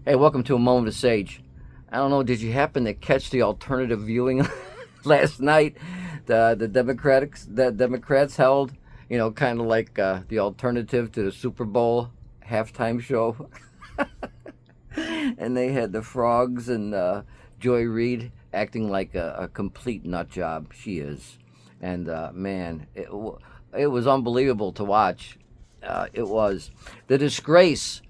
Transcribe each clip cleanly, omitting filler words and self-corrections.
Hey, welcome to a moment of sage. I don't know. Did you happen to catch the alternative viewing last night? The Democrats held, kind of like the alternative to the Super Bowl halftime show, and they had the frogs and Joy Reid acting like a complete nut job. She is, and man, it was unbelievable to watch. It was the disgrace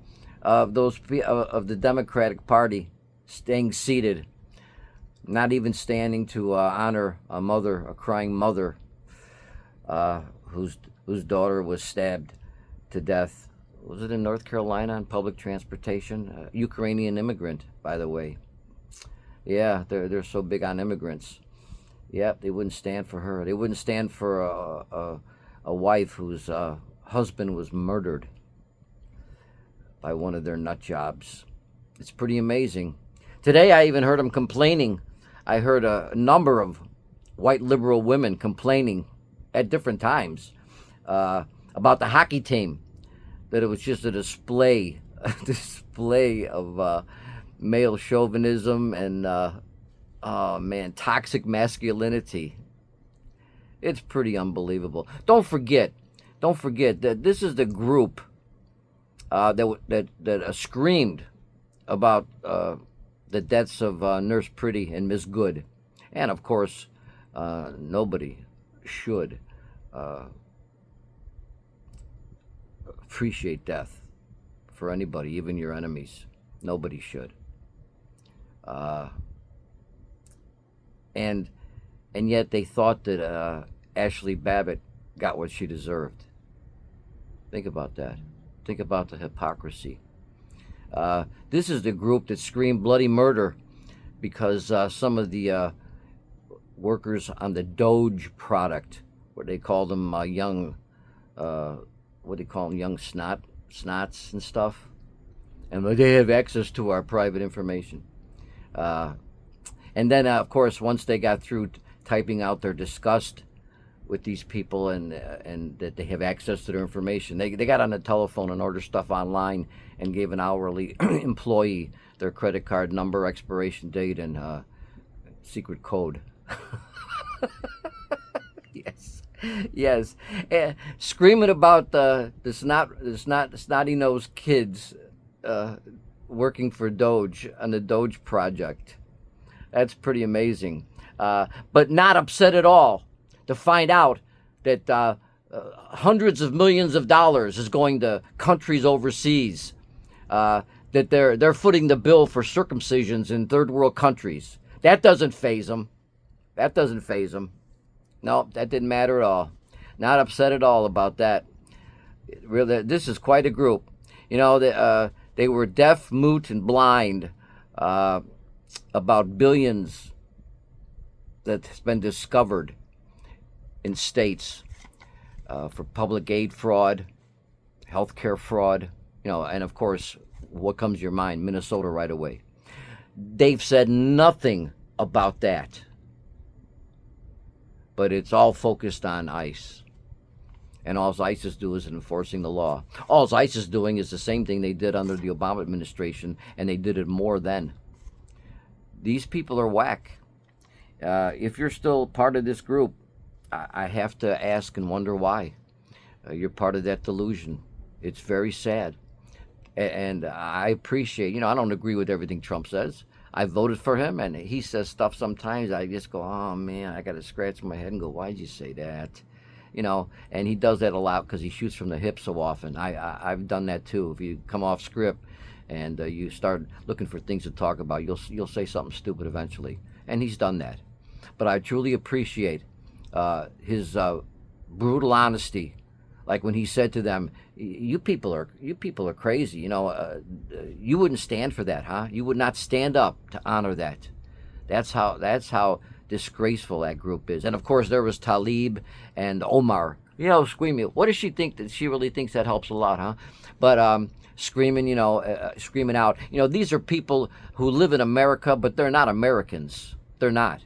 of of the Democratic Party staying seated, not even standing to honor a crying mother, whose daughter was stabbed to death. Was it in North Carolina on public transportation? Ukrainian immigrant, by the way. Yeah, they're so big on immigrants. Yep, they wouldn't stand for her. They wouldn't stand for a wife whose husband was murdered by one of their nut jobs. It's pretty amazing. Today, I even heard them complaining. I heard a number of white liberal women complaining at different times about the hockey team, that it was just a display, a display of male chauvinism and oh man, toxic masculinity. It's pretty unbelievable. Don't forget that this is the group that screamed about the deaths of Nurse Pretty and Miss Good, and of course, nobody should uh, appreciate death for anybody, even your enemies. Nobody should. Uh, and and yet they thought that Ashley Babbitt got what she deserved. Think about that. Think about the hypocrisy. This is the group that screamed bloody murder because some of the workers on the Doge product, what they call them, young, what do they call them, young snots and stuff, and they have access to our private information. Uh, and then, of course, once they got through typing out their disgust with these people and that they have access to their information, they got on the telephone and ordered stuff online and gave an hourly employee their credit card number, expiration date, and secret code. Yes, yes, screaming about the snotty nosed kids uh, working for Doge on the Doge project. That's pretty amazing. But not upset at all to find out that hundreds of millions of dollars is going to countries overseas. That they're footing the bill for circumcisions in third world countries. That doesn't phase them. That doesn't phase them. No, that didn't matter at all. Not upset at all about that. Really, this is quite a group. They were deaf, mute, and blind uh, about billions that's been discovered in states for public aid fraud, healthcare fraud, and of course, what comes to your mind? Minnesota right away. They've said nothing about that, but it's all focused on ICE. And all ICE is doing is enforcing the law. All ICE is doing is the same thing they did under the Obama administration, and they did it more then. These people are whack. If you're still part of this group, I have to ask and wonder why. You're part of that delusion. It's very sad. And I appreciate, I don't agree with everything Trump says. I voted for him, and he says stuff sometimes. I just go, oh man, I got to scratch my head and go, why'd you say that? And he does that a lot because he shoots from the hip so often. I've done that too. If you come off script and you start looking for things to talk about, you'll say something stupid eventually. And he's done that. But I truly appreciate his brutal honesty, like when he said to them, "You people are crazy. You wouldn't stand for that, huh? You would not stand up to honor that. That's how disgraceful that group is." And of course, there was Talib and Omar, screaming. What does she think that she really thinks that helps a lot, huh? But screaming, screaming out. These are people who live in America, but they're not Americans. They're not,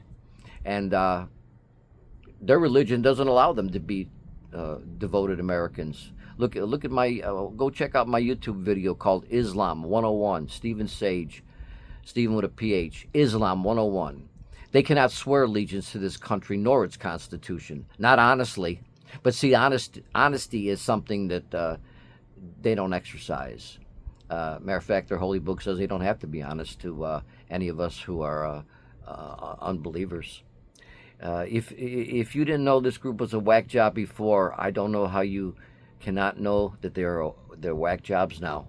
and their religion doesn't allow them to be devoted Americans. Look at my go check out my YouTube video called Islam 101. Stephen Sage, Stephen with a PH. Islam 101. They cannot swear allegiance to this country nor its constitution, not honestly. But see, honesty is something that they don't exercise. Matter of fact, their holy book says they don't have to be honest to any of us who are unbelievers. If you didn't know this group was a whack job before, I don't know how you cannot know that they're whack jobs now.